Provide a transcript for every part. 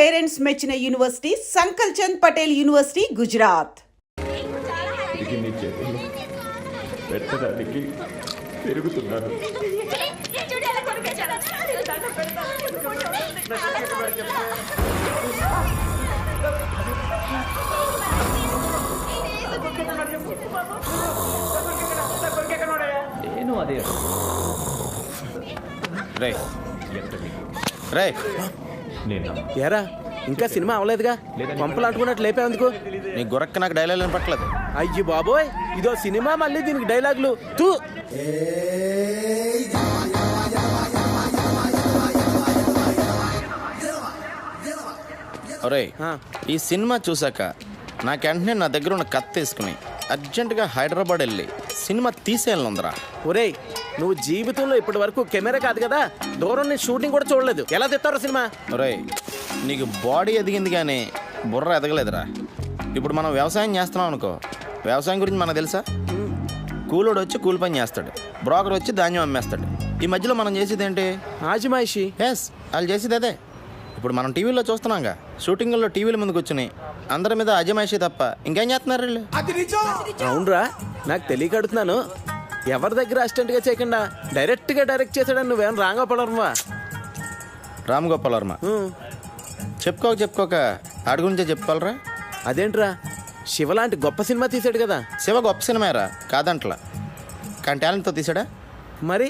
Parents మెచ్చిన university సంకల్ Chand Patel university Gujarat. పెట్టడానికి పెరుగుతున్నాను. నేను అదే ఏరా ఇంకా సినిమా అవ్వలేదుగా, పంపలు అంటుకున్నట్టు లేపేందుకు? నీ గురక్క నాకు డైలాగ్ పట్టలేదు. అయ్యి బాబోయ్, ఇదో సినిమా మళ్ళీ దీనికి డైలాగులు తూ. ఒరే, ఈ సినిమా చూసాక నాకు వెంటనే నా దగ్గర ఉన్న కత్తి తీసుకుని అర్జెంటుగా హైదరాబాద్ వెళ్ళి సినిమా తీసేయాలందరా. ఒరేయ్, నువ్వు జీవితంలో ఇప్పటి వరకు కెమెరా కాదు కదా, దూరం నుంచి షూటింగ్ కూడా చూడలేదు, ఎలా తెస్తారో సినిమా? ఒరే, నీకు బాడీ ఎదిగింది కానీ బుర్ర ఎదగలేదురా. ఇప్పుడు మనం వ్యవసాయం చేస్తున్నాం అనుకో, వ్యవసాయం గురించి మనకు తెలుసా? కూలోడు వచ్చి కూలి పని చేస్తాడు, బ్రోకర్ వచ్చి ధాన్యం అమ్మేస్తాడు. ఈ మధ్యలో మనం చేసేది ఏంటి? ఆజిమాయిషి. ఎస్, వాళ్ళు చేసేది అదే. ఇప్పుడు మనం టీవీలో చూస్తున్నాంగా, షూటింగ్లో టీవీల ముందుకు కూర్చుని అందరి మీద అజమాయిషి తప్ప ఇంకేం చేస్తున్నారు వీళ్ళు? అవునరా, నాకు తెలియక అడుగుతున్నాను. ఎవరి దగ్గర అసిస్టెంట్గా చేయకుండా డైరెక్ట్గా డైరెక్ట్ చేశాడని నువ్వేం రాంగోపాల్ వర్మ? రామ్ గోపాల్ వర్మ చెప్పుకోక ఆడి గురించే చెప్పుకోవాలరా. అదేంట్రా, శివ లాంటి గొప్ప సినిమా తీసాడు కదా. శివ గొప్ప సినిమారా కాదంట్లా, కానీ టాలెంట్తో తీసాడా? మరి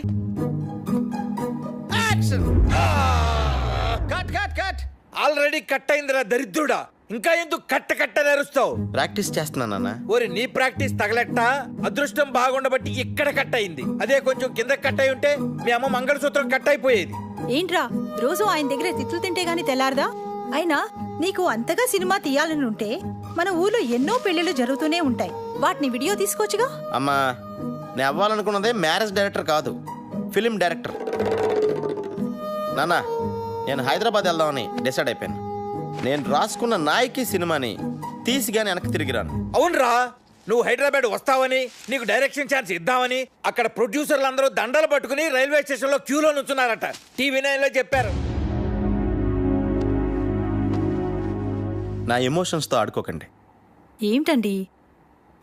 ఆల్రెడీ కట్ అయిందిరా దరిద్రుడా, ఇంకా ఎందుకు కట్ట నరుస్తావు? ప్రాక్టీస్ చేస్తున్నానన్నా. ఓరి నీ ప్రాక్టీస్ తగలెట్ట, అదృష్టం బాగుండబట్టి ఇక్కడ కట్ అయింది. అదే కొంచెం కింద కట్ అయి ఉంటే మీ అమ్మ మంగళసూత్రం కట్ అయిపోయేది. ఏంట్రా రోజు ఆయన దగ్గర తిట్లు తింటే గాని తెల్లారదా? అయినా నీకు అంతగా సినిమా తీయాలని ఉంటే మన ఊర్లో ఎన్నో పెళ్లిళ్ళు జరుగుతూనే ఉంటాయి, వాటిని వీడియో తీసుకోవచ్చుగా. అమ్మా, నేను అవ్వాలనుకున్నదే మ్యారేజ్ డైరెక్టర్ కాదు, ఫిలిం డైరెక్టర్. నాన్న, నేను హైదరాబాద్ వెళ్దామని డిసైడ్ అయిపోయాను. నేను రాసుకున్న నాయకి సినిమాని తీసిగానే వెనక్కి తిరిగిరాను. అవునరా, నువ్వు హైదరాబాద్ వస్తావని, నీకు డైరెక్షన్ ఛాన్స్ ఇద్దామని అక్కడ ప్రొడ్యూసర్లు అందరూ దండలు పట్టుకుని రైల్వే స్టేషన్ లో క్యూలో నుంచున్నారట. టీవీ 9లో చెప్పారు. నా ఎమోషన్స్తో ఆడుకోకండి. ఏమిటండి,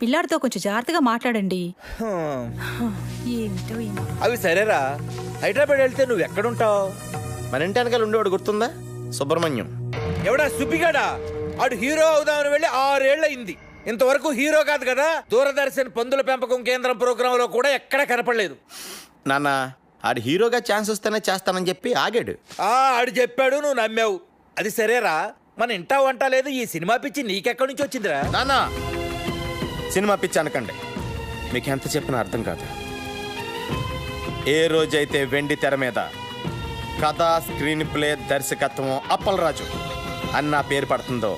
పిల్లాడితో కొంచెం జాగ్రత్తగా మాట్లాడండి. ఏమిటో అవి సరేరా, హైదరాబాద్ వెళ్తే నువ్వు ఎక్కడుంటావు? మన ఇంటి వెనకాల ఉండేవాడు గుర్తుందా? సుబ్రహ్మణ్యం. ఎవడా సుబ్బిగాడా? ఆడు హీరో అవుదామని వెళ్ళి 6 ఏళ్ళు అయింది. ఇంతవరకు హీరో కాదు కదా. దూరదర్శన్ పందుల పెంపకం కేంద్రం ప్రోగ్రామ్ లో కూడా ఎక్కడ కనపడలేదు. నాన్న, ఆడు హీరోగా ఛాన్స్ వస్తేనే చేస్తానని చెప్పి ఆగాడు. ఆడు చెప్పాడు, నువ్వు నమ్మావు. అది సరేరా, మన ఇంటా వంట లేదు, ఈ సినిమా పిచ్చి నీకెక్కడి నుంచి వచ్చిందిరా? నాన్న, సినిమా పిచ్చి అనకండి, మీకు ఎంత చెప్పినా అర్థం కాదు. ఏ రోజైతే వెండి తెర మీద కథ, స్క్రీన్ ప్లే, దర్శకత్వం అప్పలరాజు అని నా పేరు పడుతుందో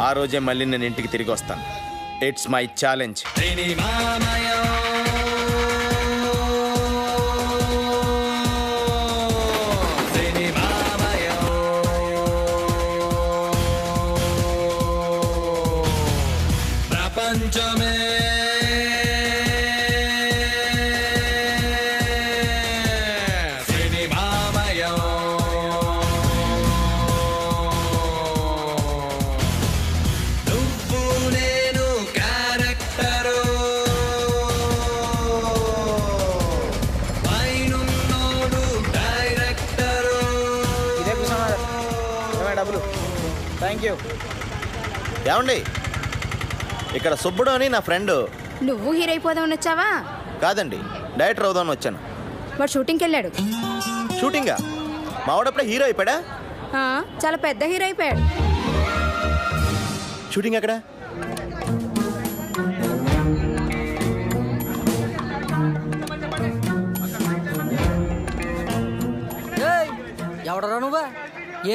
ఆ రోజే మళ్ళీ నేను ఇంటికి తిరిగి వస్తాను. It's my challenge. ప్రపంచమే ఏమండి, ఇక్కడ సుబ్బుడు అని నా ఫ్రెండ్. నువ్వు హీరో అయిపోదామని వచ్చావా? కాదండి, డైరెక్టర్ అవుదామని వచ్చాను. వాడు షూటింగ్కి వెళ్ళాడు. షూటింగా? మావాడప్పుడే హీరో అయిపోయాడా? చాలా పెద్ద హీరో అయిపోయాడు. షూటింగ్ ఎక్కడ? ఎవడరా నువ్వా?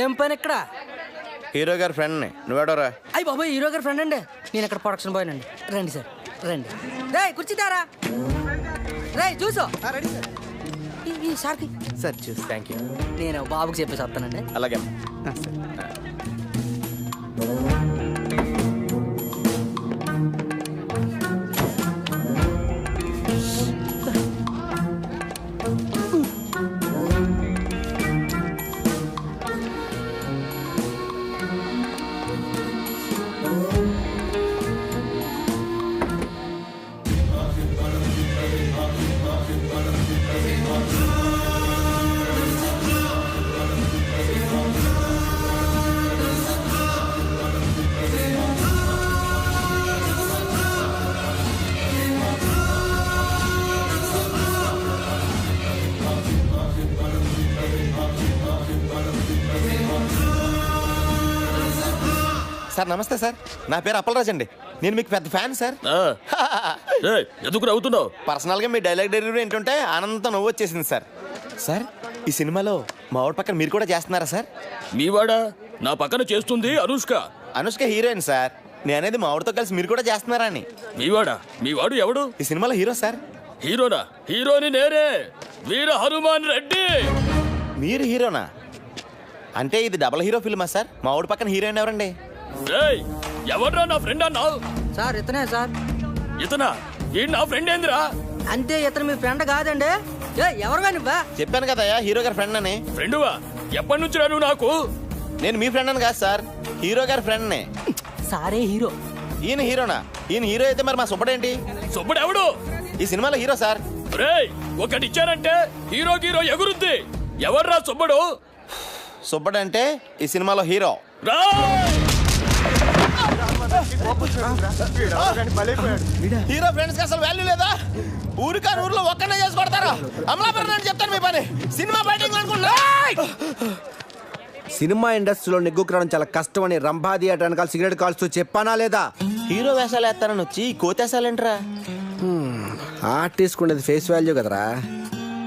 ఏం పని ఇక్కడ? హీరో గారి ఫ్రెండ్ని. నువ్వెవడరా? అయ్యి బాబు, హీరో గారి ఫ్రెండ్ అండి. నేను ఇక్కడ ప్రొడక్షన్ బాయ్ అండి. రండి సార్, రండి. రే కూర్చుంటారా? రే చూసు ఈ సార్కి. సార్ చూసి థ్యాంక్ యూ. నేను బాబుకి చెప్పేసి వస్తానండి. అలాగే. సార్ నమస్తే సార్, నా పేరు అప్పలరాజ్ అండి. నేను మీకు పెద్ద ఫ్యాన్ సార్. ఎందుకు అవుతున్నావు? పర్సనల్గా మీ డైలాగ్ డెలివరీ ఏంటంటే ఆనందంతో నవ్వు వచ్చేసింది సార్. సార్ ఈ సినిమాలో మా ఊరి పక్కన మీరు కూడా చేస్తున్నారా సార్? మీవాడా నా పక్కన చేస్తుంది అనుష్క. Anushka heroine sir. నేనేది మా ఊరితో కలిసి మీరు కూడా చేస్తున్నారా అని. మీవాడు ఎవడు? ఈ సినిమాలో హీరో సార్. హీరోనా? హీరోని నేనే, వీర హనుమాన్ రెడ్డి. మీరు హీరోనా? అంటే ఇది డబుల్ హీరో ఫిల్మా సార్? మా ఊరి పక్కన హీరోయిన్ ఎవరండి? ఎవడ్రా నా ఫ్రెండ్ అన్నావు? సార్ ఇతనే సార్. ఇతనా? ఈ నా ఫ్రెండ్ ఏందిరా? అంతే, ఇతను మీ ఫ్రెండ్ కాదండి. ఎవరు నువ్వా? చెప్పాను కదయ్యా హీరో గారి ఫ్రెండ్ అని. ఫ్రెండువా? ఎప్పటి నుంచి నువ్వు నాకు? నేను మీ ఫ్రెండ్ అని కాదు సార్, హీరో గారి ఫ్రెండ్నే. సారే హీరో. ఈయన హీరోనా? ఈయన హీరో అయితే మరి మా సుబ్బడేంటి? సుబ్బడు ఎవడు? ఈ సినిమాలో హీరో సార్. రేయ్, ఒకటి ఇచ్చారంటే హీరో ఎగురుద్ది. ఎవర్రా సుబ్బడు? సుబ్బడంటే ఈ సినిమాలో హీరో. హీరో ఫ్రెండ్స్ కి అసలు వాల్యూ లేదా? ఊరికాని ఊర్లో ఒక్కనే చేసి కొడతారా? అమలాపురం అని చెప్తాను మీ పని. సినిమా బయటింగ్ అనుకున్నా. సినిమా ఇండస్ట్రీలో నెగ్గుకురావడం చాలా కష్టం అని రంభా థియేటర్ వెనకాల సిగరెట్ కాల్స్తూ చెప్పానా లేదా? హీరో వేషాలు వేస్తారని వచ్చి కోతేసాలేంట్రా? ఆర్టిస్ట్ ఉండేది ఫేస్ వాల్యూ కదరా.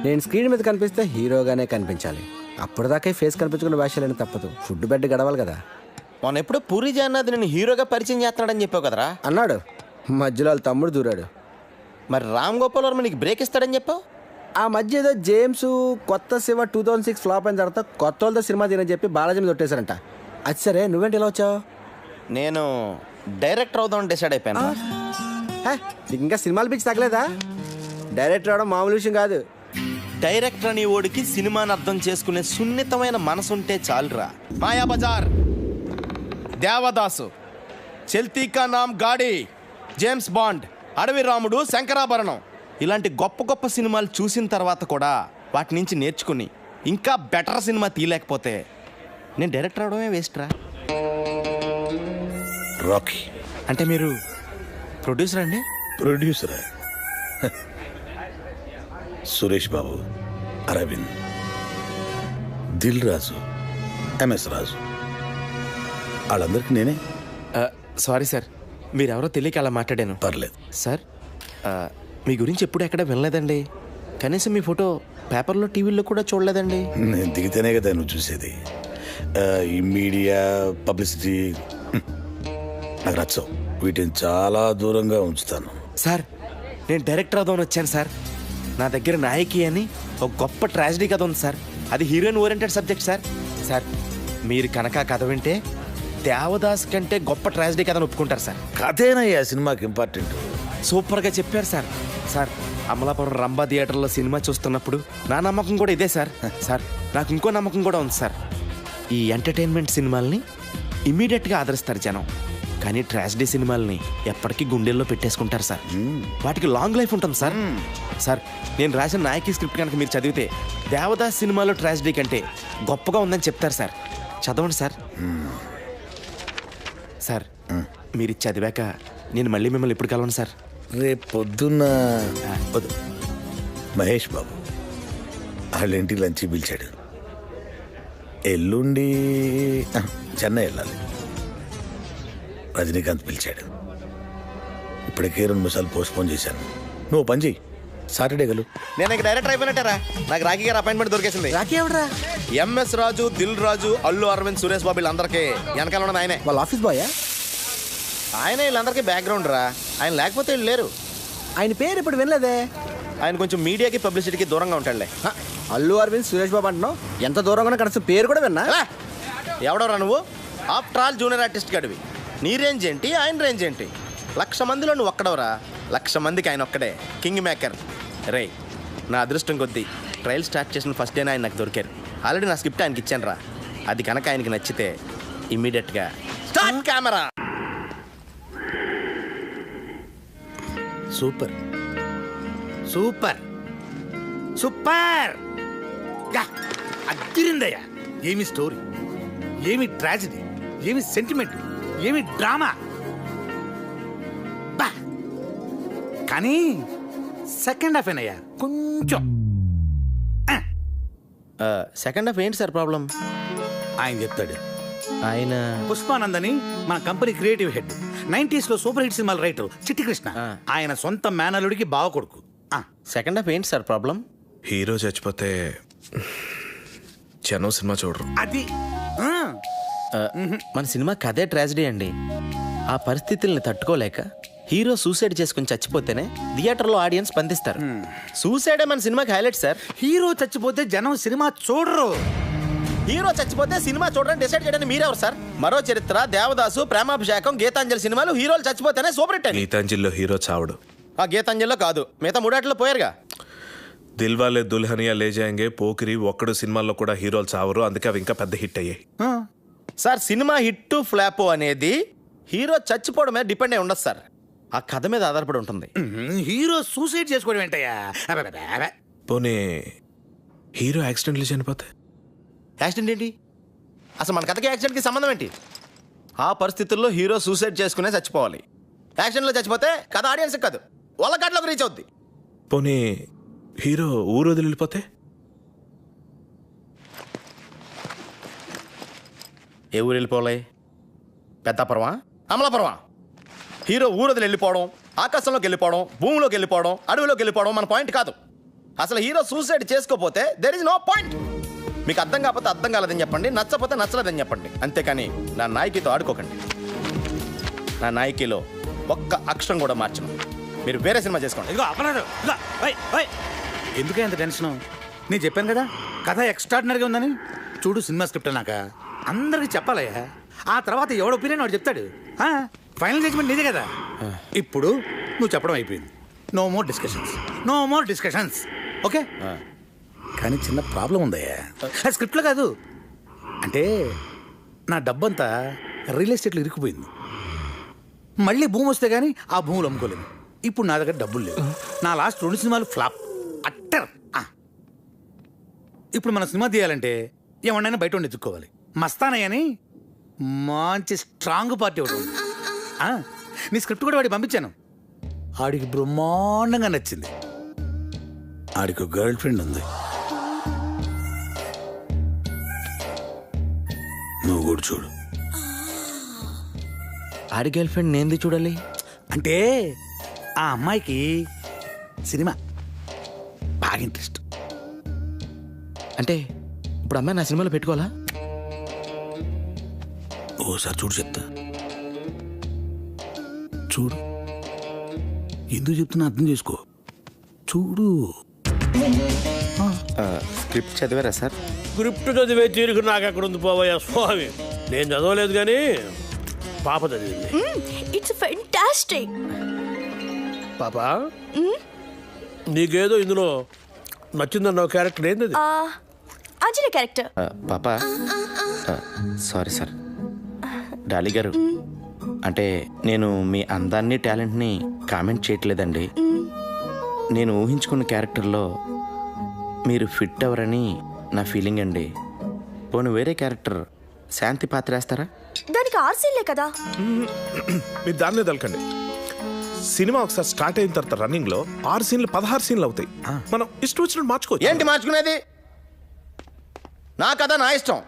నేను స్క్రీన్ మీద కనిపిస్తే హీరోగానే కనిపించాలి. అప్పటిదాకా ఫేస్ కనిపించుకున్న వేషాలని తప్పదు. ఫుడ్ బెడ్ గడవాలి కదా. మొన్న ఎప్పుడో పూరి జగన్నాథ్ నేను హీరోగా పరిచయం చేస్తున్నాడని చెప్పావు కదరా? అన్నాడు. మధ్యలో వాళ్ళ తమ్ముడు దూరాడు. మరి రామ్ గోపాల్ వర్మ నీకు బ్రేక్ ఇస్తాడని చెప్పావు. ఆ మధ్య ఏదో జేమ్స్ కొత్త శివ 2006 ఫ్లాప్ అయిన తర్వాత కొత్త వాళ్ళతో సినిమా తీరని చెప్పి బాలాజీ మీద కొట్టేశారంట. అది సరే, నువ్వేంటి ఇలా వచ్చావు? నేను డైరెక్టర్ అవుదామని డిసైడ్ అయిపోయాను. నీకు ఇంకా సినిమాలు పిచ్చి తగ్గలేదా? డైరెక్టర్ అవడం మామూలు విషయం కాదు. డైరెక్టర్ అని ఓడికి సినిమాని అర్థం చేసుకునే సున్నితమైన మనసుంటే చాలురా. మాయాబజార్, దేవదాసు, చల్తీ కా నామ్ గాడి, జేమ్స్ బాండ్, అడవి రాముడు, శంకరాభరణం ఇలాంటి గొప్ప గొప్ప సినిమాలు చూసిన తర్వాత కూడా వాటి నుంచి నేర్చుకుని ఇంకా బెటర్ సినిమా తీయలేకపోతే నేను డైరెక్టర్ అవడమే వేస్ట్ రా. రాకీ అంటే మీరు ప్రొడ్యూసర్ అండి? ప్రొడ్యూసరా? సురేష్ బాబు, అరవింద్, దిల్ రాజు, ఎంఎస్ రాజు, వాళ్ళందరికీ నేనే. సారీ సార్, మీరెవరో తెలియక అలా మాట్లాడాను. పర్లేదు సార్, మీ గురించి ఎప్పుడు ఎక్కడ వినలేదండి. కనీసం మీ ఫోటో పేపర్లో టీవీలో కూడా చూడలేదండి. నేను దిగితేనే కదా నువ్వు చూసేది. ఈ మీడియా పబ్లిసిటీ నాకు నచ్చవు. వీటిని చాలా దూరంగా ఉంచుతాను. సార్, నేను డైరెక్టర్ అవుదామని వచ్చాను సార్. నా దగ్గర నాయకి అని ఒక గొప్ప ట్రాజడీ కథ ఉంది సార్. అది heroine oriented subject sir. Sir, మీరు కనుక కథ వింటే దేవదాస్ కంటే గొప్ప ట్రాజడీ కథను ఒప్పుకుంటారు సార్. కథేనయ్యా సినిమాకి ఇంపార్టెంట్. సూపర్గా చెప్పారు సార్. సార్, అమలాపురం రంభా థియేటర్లో సినిమా చూస్తున్నప్పుడు నా నమ్మకం కూడా ఇదే సార్. సార్, నాకు ఇంకో నమ్మకం కూడా ఉంది సార్. ఈ ఎంటర్టైన్మెంట్ సినిమాల్ని ఇమీడియట్గా ఆదరిస్తారు జనం, కానీ ట్రాజడీ సినిమాల్ని ఎప్పటికీ గుండెల్లో పెట్టేసుకుంటారు సార్. వాటికి లాంగ్ లైఫ్ ఉంటుంది సార్. సార్, నేను రాసిన నాయకి స్క్రిప్ట్ కనుక మీరు చదివితే దేవదాస్ సినిమాలో ట్రాజడీ కంటే గొప్పగా ఉందని చెప్తారు సార్. చదవండి సార్. సార్, మీరు చదివాక నేను మళ్ళీ మిమ్మల్ని ఎప్పుడు కలవను సార్? రేపు పొద్దున్న మహేష్ బాబు వాళ్ళ ఇంటికి లంచ్ పిలిచాడు. ఎల్లుండి చెన్నై వెళ్ళాలి. రజనీకాంత్ పిలిచాడు. ఇప్పటికే 2 సార్లు పోస్ట్పోన్ చేశాను. నువ్వు పని చెయ్యి, సాటర్డే గలు. నేను ఇంక డైరెక్టర్ అయిపోయినట్టారా? నాకు రాఖీ గారు అపాయింట్మెంట్ దొరికేసింది. రాకీ ఎవడరా? ఎంఎస్ రాజు, దిల్ రాజు, అల్లు అరవింద్, సురేష్ బాబు వీళ్ళందరికీ వెనకాల ఉన్నది ఆయనే. వాళ్ళ ఆఫీస్ బాయా? ఆయనే వీళ్ళందరికీ బ్యాక్గ్రౌండ్ రా. ఆయన లేకపోతే వీళ్ళు లేరు. ఆయన పేరు ఇప్పుడు వినలేదే. ఆయన కొంచెం మీడియాకి పబ్లిసిటీకి దూరంగా ఉంటాడులే. అల్లు అరవింద్, సురేష్ బాబు అంటున్నావు. ఎంత దూరంగా కనీసం పేరు కూడా విన్నా. ఎవడోరా నువ్వు? ఆఫ్టర్ ఆల్ జూనియర్ ఆర్టిస్ట్ గడివి. నీ రేంజ్ ఏంటి, ఆయన రేంజ్ ఏంటి? 1,00,000 మందిలో నువ్వు ఒక్కడవరా. 1,00,000 మందికి ఆయన ఒక్కడే కింగ్ మేకర్. రే, నా అదృష్టం కొద్దీ ట్రయల్ స్టార్ట్ చేసిన ఫస్ట్ డేనే ఆయన నాకు దొరికారు. ఆల్రెడీ నా స్క్రిప్ట్ ఆయనకి ఇచ్చాను రా. అది కనుక ఆయనకి నచ్చితే ఇమ్మీడియట్గా start camera. Super super super అదిరిందయ్యా. ఏమి స్టోరీ, ఏమి ట్రాజడీ, ఏమి సెంటిమెంట్, ఏమి డ్రామా. బా, కానీ సెకండ్ హాఫ్ ఏనయ్యా కొంచెం. సెకండ్ హాఫ్ ఏంటి సార్ ప్రాబ్లం? ఆయన చెప్తాడు. ఆయన పుష్పానంద్ అని మన కంపెనీ క్రియేటివ్ హెడ్ 90s లో సూపర్ హిట్ సినిమాల రైటర్ చిట్టి కృష్ణ ఆయన సొంత మేనలుడికి బావ కొడుకు. సెకండ్ హాఫ్ ఏంటి సార్ ప్రాబ్లం? హీరో చచ్చిపోతే జనం సినిమా చూడరు. అది మన సినిమా కథే ట్రాజడీ అండి. ఆ పరిస్థితుల్ని తట్టుకోలేక హీరో సూసైడ్ చేసుకుని చచ్చిపోతేనే థియేటర్లో ఆడియన్స్ స్పందిస్తారు. సూసైడే మన సినిమాకి హైలైట్ సార్. హీరో చచ్చిపోతే జనం సినిమా చూడరు. హీరో చచ్చిపోతే సినిమా చూడడం డిసైడ్ చేయడానికి మీరెవరు సార్? మరో చరిత్ర, దేవదాసు, ప్రేమాభిషేకం, గీతాంజలి సినిమాలు హీరోలు చచ్చిపోతేనే సూపర్ హిట్. గీతాంజలిలో హీరో చావడు. ఆ గీతాంజలిలో కాదు, మిగతా మూడాట్లో పోయారుగా. దిల్వాలే దుల్హనియా లే జాయేంగే, పోకిరి, ఒక్కడు సినిమాల్లో కూడా హీరోలు చావరు. అందుకే అవి ఇంకా పెద్ద హిట్ అయ్యాయి. సార్ సినిమా హిట్ ఫ్లాప్ అనేది హీరో చచ్చిపోవడం మీద డిపెండ్ అయి ఉండదు సార్, ఆ కథ మీద ఆధారపడి ఉంటుంది. హీరో సూసైడ్ చేసుకోవడం ఏంటయ్యా? పోనీ హీరో యాక్సిడెంట్లు చనిపోతే? యాక్సిడెంట్ ఏంటి? అసలు మన కథకి యాక్సిడెంట్కి సంబంధం ఏంటి? ఆ పరిస్థితుల్లో హీరో సూసైడ్ చేసుకునే చచ్చిపోవాలి. యాక్సిడెంట్లో చచ్చిపోతే కథ ఆడియన్స్ కాదు, వాళ్ళ కట్లోకి రీచ్ అవుద్ది. పోనీ హీరో ఊరు వదిలి వెళ్ళిపోతే? ఏ ఊరు వెళ్ళిపోవాలి? పెద్దాపురమా, అమలాపురమా? హీరో ఊరు వదిలి వెళ్ళిపోవడం, ఆకాశంలోకి వెళ్ళిపోవడం, భూమిలోకి వెళ్ళిపోవడం, అడవిలోకి వెళ్ళిపోవడం మన పాయింట్ కాదు. అసలు హీరో సూసైడ్ చేసుకోపోతే దెర్ ఇస్ నో పాయింట్. మీకు అర్థం కాకపోతే అర్థం కాలేదని చెప్పండి, నచ్చపోతే నచ్చలేదని చెప్పండి. అంతేకాని నా నాయకితో ఆడుకోకండి. నా నాయకిలో ఒక్క అక్షరం కూడా మార్చను. మీరు వేరే సినిమా చేసుకోండి. ఇదిగో అపరాధం. ఎందుకే అంత టెన్షన్? నేను చెప్పాను కదా కథ ఎక్స్ట్రాడినరీగా ఉందని. చూడు సినిమా స్క్రిప్ట్ అన్నాక అందరికి చెప్పాలయ్యా. ఆ తర్వాత ఎవడ ఒపీనియన్ వాడు చెప్తాడు. ఫైనల్ జడ్జ్మెంట్ నీదే కదా. ఇప్పుడు నువ్వు చెప్పడం అయిపోయింది. No more discussions, no more discussions. Okay? కానీ చిన్న ప్రాబ్లం ఉందయ్యా. అది స్క్రిప్ట్లో కాదు. అంటే నా డబ్బంతా రియల్ ఎస్టేట్లో ఇరుక్కుపోయింది. మళ్ళీ భూమి వస్తే కానీ ఆ భూములు అమ్ముకోలేము. ఇప్పుడు నా దగ్గర డబ్బులు లేవు. నా లాస్ట్ 2 సినిమాలు ఫ్లాప్ అట్టర్. ఇప్పుడు మన సినిమా తీయాలంటే ఏమన్నా బయట ఉండి ఎత్తుక్కోవాలి. మస్తానయ్య అని మంచి స్ట్రాంగ్ పార్టీ ఒకటి ఉంది. నీ స్క్రిప్ట్ కూడా వాడికి పంపించాను. ఆడికి బ్రహ్మాండంగా నచ్చింది. ఆడికి గర్ల్ ఫ్రెండ్ ఉంది. నువ్వు కూడా చూడు. ఆడి గర్ల్ ఫ్రెండ్ నేంది చూడాలి అంటే ఆ అమ్మాయికి సినిమా బాగా ఇంట్రెస్ట్. అంటే ఇప్పుడు అమ్మాయి నా సినిమాలో పెట్టుకోవాలా? ఓసారి చూడు చెప్తా. చూడు, ఎందుకు చెప్తున్నా అర్థం చేసుకో. చూడు. స్క్రిప్ట్ చదివారా సార్? స్క్రిప్ట్ చదివే తీరుకు నాకు అక్కడ ఉంది పోవయ్యా స్వామి. నేను చదవలేదు కానీ పాప చదివింది. It's fantastic. పాప నీకేదో ఇందులో నచ్చిందన్న క్యారెక్టర్ ఏంది? ఆంజనేయ క్యారెక్టర్. పాప సారీ సార్. డాలి గారు, అంటే నేను మీ అందాన్ని టాలెంట్ని కామెంట్ చేయట్లేదండి. నేను ఊహించుకున్న క్యారెక్టర్లో మీరు ఫిట్ అవ్వరని నా ఫీలింగ్ అండి. పోనీ వేరే క్యారెక్టర్ శాంతి పాత్ర వేస్తారా? దానికి 6 సీన్లే కదా. మీరు దాన్నే తలకండి. సినిమా ఒకసారి స్టార్ట్ అయిన తర్వాత రన్నింగ్ లో 6 సీన్లు 16 సీన్లు అవుతాయి. మనం ఇష్టం వచ్చినట్టు మార్చుకోవచ్చు. ఏంటి మార్చుకునేది? నా కథ నా ఇష్టం.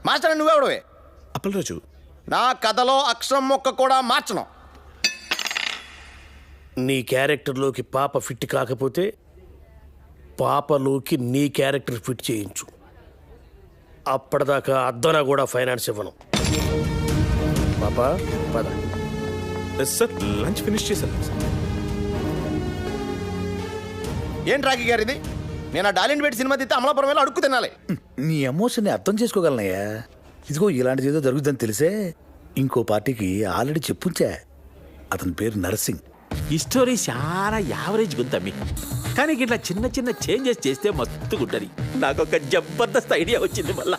మాస్టర్ నువ్వెవడవే? అప్పలరాజు, నా కథలో అక్షరం మొక్క కూడా మార్చను. నీ క్యారెక్టర్లోకి పాప ఫిట్ కాకపోతే పాపలోకి నీ క్యారెక్టర్ ఫిట్ చేయించు. అప్పటిదాకా అద్దన కూడా ఫైనాన్స్ ఇవ్వను. పాప పద. సార్ లంచ్ ఫినిష్ చేశాను. ఏంటి రాఖీ గారు ఇది? నేను ఆ డాలిన్ పెట్టి సినిమా తీస్తే అమలాపురం వెళ్ళి అడుక్కు తినాలి. నీ ఎమోషన్ని అర్థం చేసుకోగలనయ్యా. ఇదిగో ఇలాంటిది ఏదో జరుగుతుందని తెలిసే ఇంకో పార్టీకి ఆల్రెడీ చెప్పుంచా. అతని పేరు నరసింగ్. ఈ స్టోరీ చాలా యావరేజ్ గుంతమ్మి, కానీ ఇట్లా చిన్న చిన్న చేంజెస్ చేస్తే మస్తుగుంటది. నాకు ఒక జబర్దస్త్ ఐడియా వచ్చింది. మళ్ళా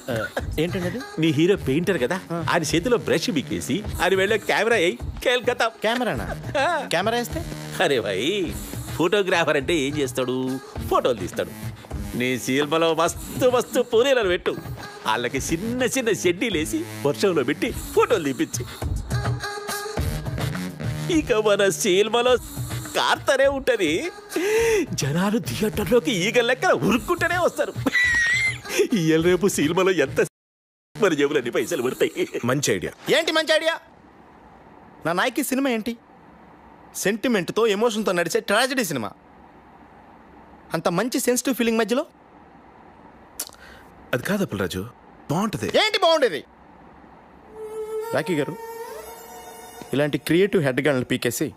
ఏంటంటే నీ హీరో పెయింటర్ కదా, ఆయన చేతిలో బ్రష్ బిక్కేసి ఆయన వెళ్ళే కెమెరా అయ్యి కేల్కతా. కెమెరానా? కెమెరా వేస్తే? అరే భాయ్, ఫోటోగ్రాఫర్ అంటే ఏం చేస్తాడు? ఫోటోలు తీస్తాడు. నీ సినిమాలో మస్తు మస్తు పూరీలను పెట్టు, వాళ్ళకి చిన్న చిన్న షెడ్డీలేసి వర్షంలో పెట్టి ఫోటోలు తీపించు. ఇక మన సినిమాలో కార్తనే ఉంటది. జనాలు థియేటర్లోకి ఈగ లెక్కన ఉరుక్కుంటూనే వస్తారు. ఇయ్యాల రేపు సినిమాలో ఎంత మన జేబులన్నీ పైసలు పడతాయి. మంచి ఐడియా. ఏంటి మంచి ఐడియా? నా నాయకి సినిమా ఏంటి? సెంటిమెంట్తో ఎమోషన్తో నడిచే ట్రాజడీ సినిమా. అంత మంచి సెన్సిటివ్ ఫీలింగ్ మధ్యలో అది కాదు అప్పలరాజు, బాగుంటది. ఏంటి బాగుండేది? రాకీ గారు, ఇలాంటి క్రియేటివ్ హెడ్ గన్లు పీకేసి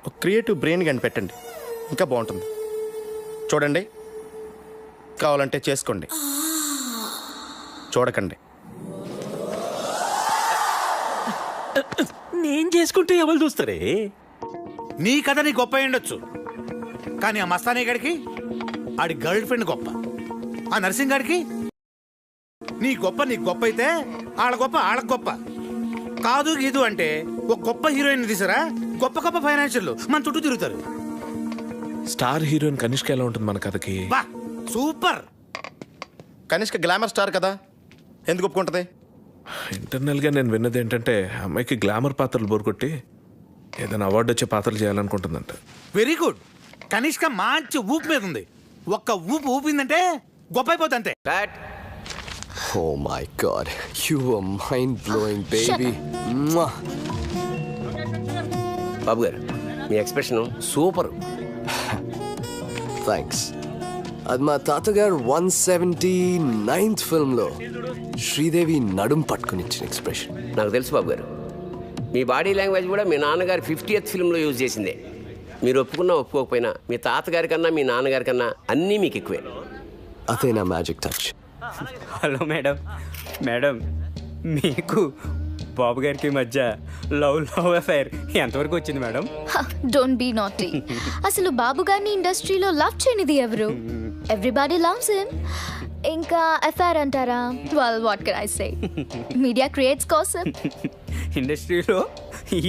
ఒక క్రియేటివ్ బ్రెయిన్ గన్ పెట్టండి, ఇంకా బాగుంటుంది. చూడండి, కావాలంటే చేసుకోండి, చూడకండి. నేను చేసుకుంటే ఎవరు చూస్తారే? నీ కథ నీ గొప్ప ఉండొచ్చు, కానీ ఆ మస్తానీ గడికి ఆడి గర్ల్ ఫ్రెండ్ గొప్ప. ఆ నర్సింగ్ గారికి నీ గొప్ప అయితే ఆళ్ళ గొప్ప ఆళ్ళకి గొప్ప. కాదు గీదు అంటే ఒక గొప్ప హీరోయిన్ తీసారా, గొప్ప గొప్ప ఫైనాన్షియల్ మన చుట్టూ తిరుగుతారు. స్టార్ హీరోయిన్ కనిష్క ఎలా ఉంటుంది మన కథకి? బా సూపర్. కనిష్క గ్లామర్ స్టార్ కదా, ఎందుకు ఒప్పుకుంటుంది? ఇంటర్నల్గా నేను విన్నది ఏంటంటే అమ్మాయికి గ్లామర్ పాత్రలు బోరుకొట్టి ఏదైనా అవార్డు వచ్చే పాత్రలు చేయాలనుకుంటుందంట. Very good. కనిష్క మంచి ఊపు మీద ఉంది. ఒక్క ఊపు ఊపిందంటే గొప్ప అయిపోతుంది అంతే. Oh my god, you are mind-blowing, baby. బాబు గారు, మీ ఎక్స్ప్రెషన్ సూపర్. థ్యాంక్స్. అది మా తాతగారు 179th ఫిల్మ్లో శ్రీదేవి నడుం పట్టుకుని ఇచ్చిన ఎక్స్ప్రెషన్. నాకు తెలుసు బాబు గారు, మీ బాడీ లాంగ్వేజ్ కూడా మీ నాన్నగారి 50th ఫిల్మ్లో యూజ్ చేసిందే. మీరు ఒప్పుకున్నా ఒప్పుకోకపోయినా మీ తాతగారి కన్నా మీ నాన్నగారి కన్నా అన్నీ మీకు ఎక్కువే. అదే నా మ్యాజిక్ టచ్. హలో మేడం, మీకు బాబు గారికి మధ్య లవ్ అఫైర్ ఎంతవరకు వచ్చింది మేడం? Don't be naughty. అసలు బాబు గారిని ఇండస్ట్రీలో లవ్ చేయనిది ఎవరు? Everybody loves him. ఇంకా అఫైర్ అంటారా? Well what can I say, media creates gossip. ఇండస్ట్రీలో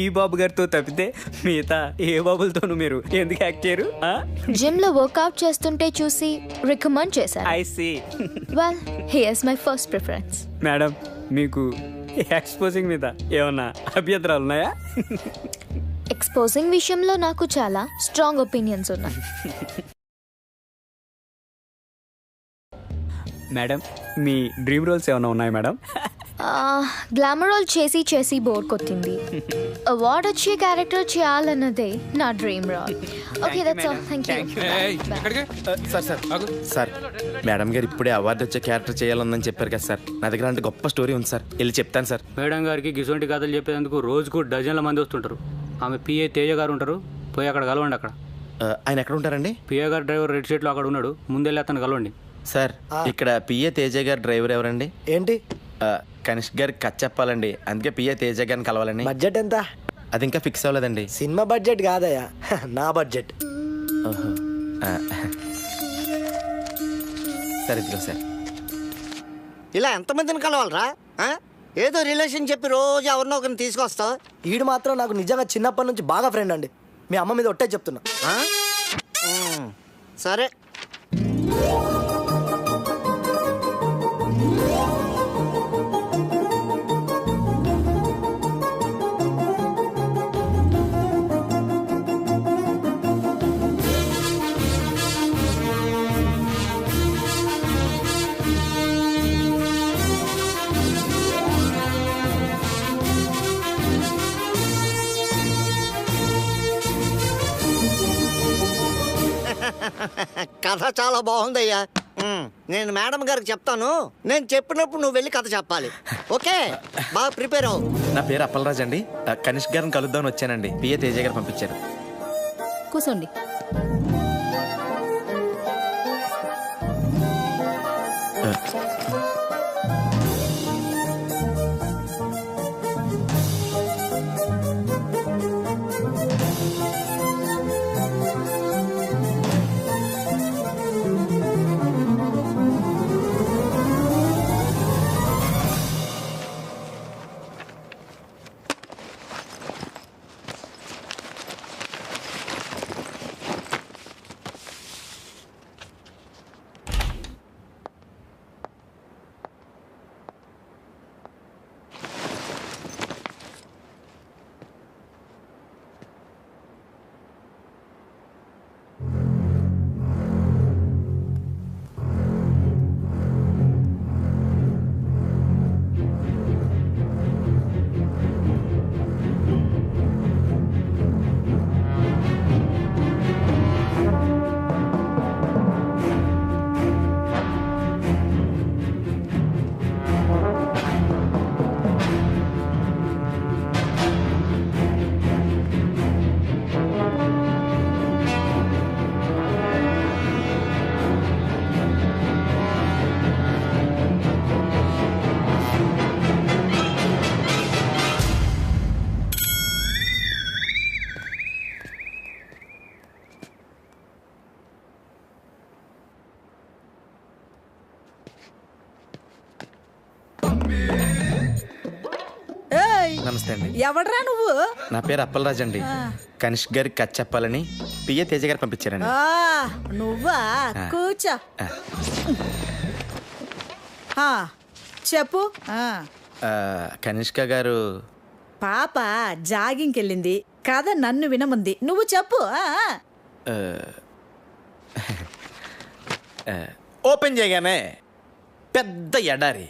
ఈ బాబు గారితో తప్పితే మిగతా ఏ బాబులతోనూ మీరు ఎందుకు యాక్ట్ చేయరు? జిమ్ లో వర్కౌట్ చేస్తుంటే చూసి రికమెండ్ చేశారు. I see. Well he is my first preference. Madam, మీకు ఎక్స్పోజింగ్ మీద ఏమన్నా అభ్యంతరాలు ఉన్నాయా? ఎక్స్పోజింగ్ విషయంలో నాకు చాలా స్ట్రాంగ్ ఒపీనియన్స్ ఉన్నాయి. మేడం, మీ డ్రీమ్ రోల్స్ ఏమైనా ఉన్నాయి మేడం? గ్లామర్ రోల్ చేసి బోర్ కొట్టింది. అవార్డ్ వచ్చే క్యారెక్టర్ చేయాలన్నదే నా dream role. Okay, that's all. Thank you. Sir madam గారు ఇప్పుడే అవార్డు వచ్చే క్యారెక్టర్ చేయాలని చెప్పారు కదా సార్. నా దగ్గర అంటే గొప్ప స్టోరీ ఉంది సార్, వెళ్ళి చెప్తాను సార్. మేడం గారికి గిసొంటి కథలు చెప్పేందుకు రోజుకు డజన్ల మంది వస్తుంటారు. ఆమె పిఏ తేజ గారు ఉంటారు, పోయి అక్కడ కలవండి. అక్కడ ఆయన ఎక్కడ ఉంటారండి? పిఏ గారు డ్రైవర్ రెడ్ షీట్లో అక్కడ ఉన్నాడు, ముందెళ్ళి అతను కలవండి. సార్ ఇక్కడ పిఏ తేజ గారు డ్రైవర్ ఎవరండి? ఏంటి? కనిష్క్ గారికి కథ చెప్పాలండి, అందుకే పిఏ తేజ గారిని కలవాలండి. బడ్జెట్ ఎంత? అది ఇంకా ఫిక్స్ అవ్వలేదండి. సినిమా బడ్జెట్ కాదయ్యా, నా బడ్జెట్. సరే ఇదిగో సార్. ఇలా ఎంతమందిని కలవాలరా? ఏదో రిలేషన్ చెప్పి రోజు ఎవరినో ఒకరిని తీసుకొస్తావు. ఈడు మాత్రం నాకు నిజంగా చిన్నప్పటి నుంచి బాగా ఫ్రెండ్ అండి. మీ అమ్మ మీద ఒట్టే చెప్తున్నా. సరే. కథ చాలా బాగుందయ్యా. నేను మేడం గారికి చెప్తాను. నేను చెప్పినప్పుడు నువ్వు వెళ్ళి కథ చెప్పాలి. ఓకే, బాగా ప్రిపేర్ అవ్వు. నా పేరు అప్పలరాజ్ అండి. కనిష్క్ గారిని కలుద్దామని వచ్చానండి. పిఏ తేజ గారు పంపించారు. కూర్చోండి. నమస్తే అండి. ఎవడ్రా నువ్వు? నా పేరు అప్పలరాజు అండి. కనిష్క్ గారికి కథ చెప్పాలని పిఏ తేజ గారు పంపించారండి. నువ్వా? కూర్చో. చెప్పు. కనిష్క గారు పాప జాగింగ్కి వెళ్ళింది, కథ నన్ను వినమంది, నువ్వు చెప్పు. ఓపెన్ చేయగానే పెద్ద ఎడారి.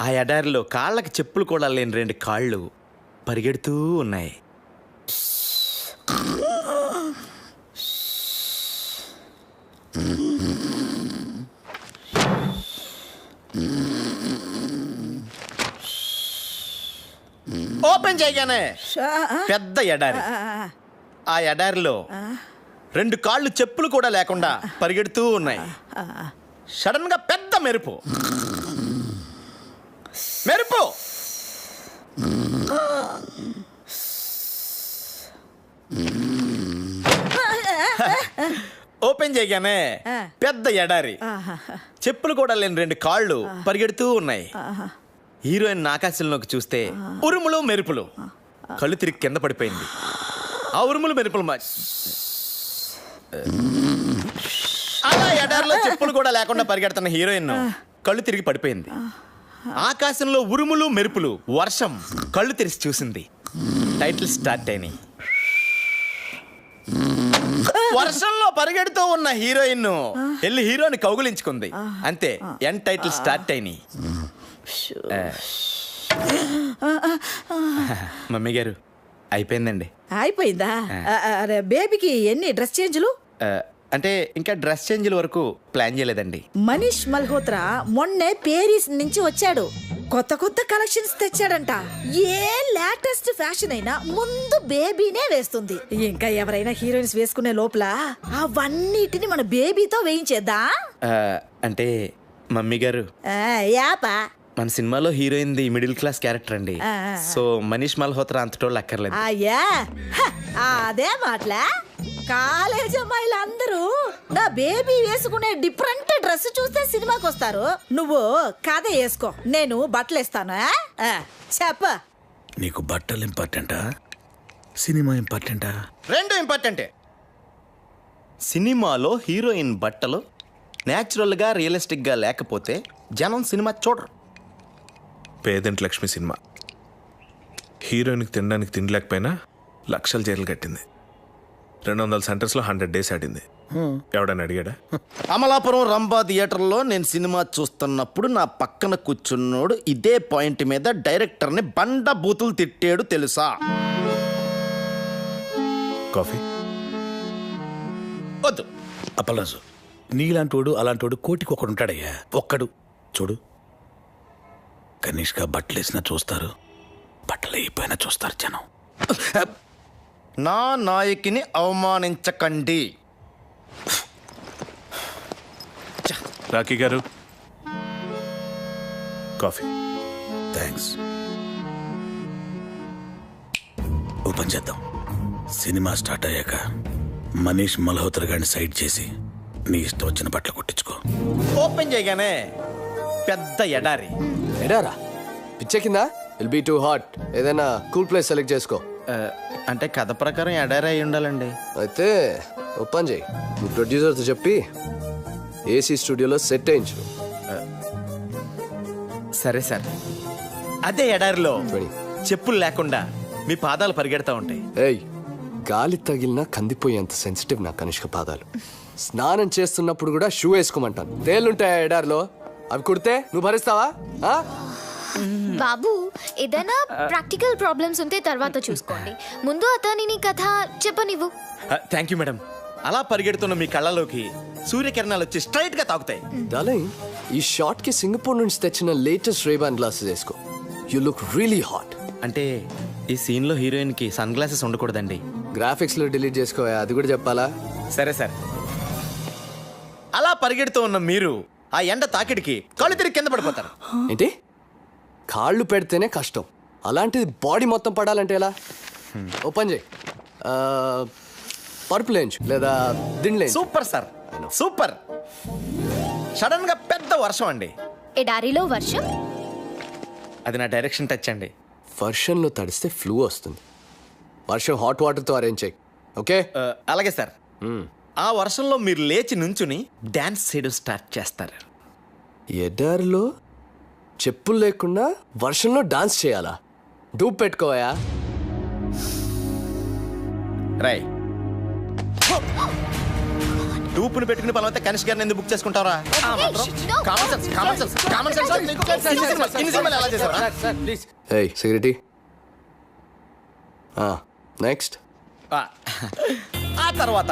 ఆ ఎడారిలో కాళ్ళకి చెప్పులు కూడా లేని 2 కాళ్ళు పరిగెడుతూ ఉన్నాయి. ఓపెన్ చేయగానే పెద్ద ఎడారి. ఆ ఎడారిలో 2 కాళ్ళు చెప్పులు కూడా లేకుండా పరిగెడుతూ ఉన్నాయి. సడన్ గా పెద్ద మెరుపు. ఓపెన్ చేయగానే పెద్ద ఎడారి. చెప్పులు కూడా లేని 2 కాళ్ళు పరిగెడుతూ ఉన్నాయి. హీరోయిన్ ఆకాశంలోకి చూస్తే ఉరుములు మెరుపులు. కళ్ళు తిరిగి కింద పడిపోయింది. ఆ ఉరుములు మెరుపులు అలా ఎడారిలో చెప్పులు కూడా లేకుండా పరిగెడుతున్న హీరోయిన్ కళ్ళు తిరిగి పడిపోయింది. ఆకాశంలో ఉరుములు మెరుపులు, వర్షం. కళ్ళు తెరిచి చూసింది. టైటిల్ స్టార్ట్ అయినాయి. వర్షంలో పరిగెడుతూ ఉన్న హీరోయిన్ వెళ్ళి హీరోని కౌగులించుకుంది. అంతే, ఎండ్ టైటిల్ స్టార్ట్ అయినాయి. మమ్మీ గారు అయిపోయిందండి. అయిపోయిందా? బేబీకి ఎన్ని డ్రెస్ చేంజ్లు? అంటే ఇంకా డ్రెస్ చేంజ్ల వరకు ప్లాన్ చేయలేదండి. మనీష్ మల్హోత్రా మొన్నే పేరిస్ నుంచి వచ్చాడు. కొత్త కొత్త కలెక్షన్స్ తెచ్చాడంట. ఏ లేటెస్ట్ ఫ్యాషన్ అయినా ముందు బేబీనే వేస్తుంది. ఇంకా ఎవరైనా హీరోయిన్స్ వేసుకునే లోపల అవన్నిటిని మన బేబీతో వేయించేద్దా? అంటే మమ్మీ గారు యాపా మన సినిమాలో heroine the middle class character అండి. సో మనీష్ మల్హోత్రా అంతటోళ్ళు అక్కర్లేదు. అదే మాటలా. కాలేజ్ అమ్మాయిలు అందరూ నా బేబీ వేసుకునే డిఫరెంట్ డ్రెస్ చూస్తే సినిమాకి వస్తారు. నువ్వు కథ వేసుకో, నేను బట్టలు ఇస్తాను. చెప్ప. నీకు బట్టలు ఇంపార్టెంటా, సినిమా ఇంపార్టెంటా? 2 ఇంపార్టెంటే. సినిమాలో హీరోయిన్ బట్టలు న్యాచురల్గా రియలిస్టిక్గా లేకపోతే జనం సినిమా చూడరు. పేదంటి లక్ష్మి సినిమా హీరోయిన్కి తినడానికి తిండి లేకపోయినా లక్షలు జైలు కట్టింది. 200 సెంటర్స్లో 100 days ఆడింది. ఎవడని అడిగాడా? అమలాపురం రంభా థియేటర్లో నేను సినిమా చూస్తున్నప్పుడు నా పక్కన కూర్చున్నోడు ఇదే పాయింట్ మీద డైరెక్టర్ని బండ బూతులు తిట్టాడు తెలుసా? కాఫీ వద్దు. అప్పలరాజు, నీలాంటోడు అలాంటోడు కోటికి ఒకడు ఉంటాడయ్యా. ఒక్కడు చూడు. కనీష్గా బట్టలు వేసినా చూస్తారు, బట్టలు అయిపోయినా చూస్తారు జనం. నా నాయకిని అవమానించకండి. రాకీ గారు కాఫీ. థ్యాంక్స్. ఓపెన్ చేద్దాం. సినిమా స్టార్ట్ అయ్యాక మనీష్ మల్హోత్రా గారిని సైడ్ చేసి నీ ఇష్టం వచ్చిన బట్టలు కుట్టించుకో. ఓపెన్ చేయగానే పెద్ద ఎడారి. ఎడారా? పిచ్చెక్కిందా? Will be too hot. ఏదైనా కూల్ ప్లేస్ సెలెక్ట్ చేసుకో. అంటే కథ ప్రకారం ఎడారి అయి ఉండాలండి. అయితే ఓపెన్ చేయి. నువ్వు ప్రొడ్యూసర్తో చెప్పి ఏసీ స్టూడియోలో సెట్ అయించు. సరే సార్. అదే ఎడారిలో చెప్పులు లేకుండా మీ పాదాలు పరిగెడతా ఉంటాయి. ఏయ్, గాలి తగిలినా కందిపోయేంత సెన్సిటివ్ నా కనిష్క పాదాలు. స్నానం చేస్తున్నప్పుడు కూడా షూ వేసుకోమంటాను. తేలుంటాయా ఎడారిలో? అవి కుడితే నువ్వు భరిస్తావా? బాబు, ఏదైనా ప్రాక్టికల్ ప్రాబ్లమ్స్ ఉంటే తర్వాత చూసుకోండి. ముందు అతని కథ చెప్పనివ్వు. Thank you madam. అలా పరిగెడుతున్న మీ కళ్ళలోకి సూర్యకిరణాలు వచ్చి స్ట్రైట్ గా తాకుతాయి. డార్లింగ్, ఈ షాట్ కి సింగపూర్ నుంచి తెచ్చిన లేటెస్ట్ రేబాన్ గ్లాసెస్ వేసుకో. You look really hot. అంటే ఈ సీన్ లో హీరోయిన్ కి సన్ గ్లాసెస్ ఉండకూడదండి. గ్రాఫిక్స్ లో డిలీట్ చేసుకో, అది కూడా చెప్పాలా? సరే సార్. అలా పరిగెడుతూ ఉన్న మీరు ఆ ఎండ తాకిడికి కళ్ళు తిరిగి కింద పడిపోతారు. ఏంటి? కాళ్ళు పెడితేనే కష్టం, అలాంటిది బాడీ మొత్తం పడాలంటే ఎలా? ఓపెన్ చేయి. పరుపు లేంచు లేదా దిండ్లే. Super sir, super. సడన్ గా పెద్ద వర్షం అండి. ఎడారిలో వర్షం? అది నా డైరెక్షన్ టచ్ అండి. వర్షంలో తడిస్తే ఫ్లూ వస్తుంది. వర్షం హాట్ వాటర్తో అరేంజ్ చేయి. ఓకే అలాగే సార్. ఆ వర్షంలో మీరు లేచి నుంచుని డాన్స్ చేయడం స్టార్ట్ చేస్తారు. ఎడారిలో చెప్పులు లేకుండా వర్షంలో డాన్స్ చేయాలా? డూప్ పెట్టుకోయా. రై డూపుని పెట్టుకుని పని అయితే కనిష్ గారిని ఎందుకు బుక్ చేసుకుంటారా? Hey security, next. ఆ తర్వాత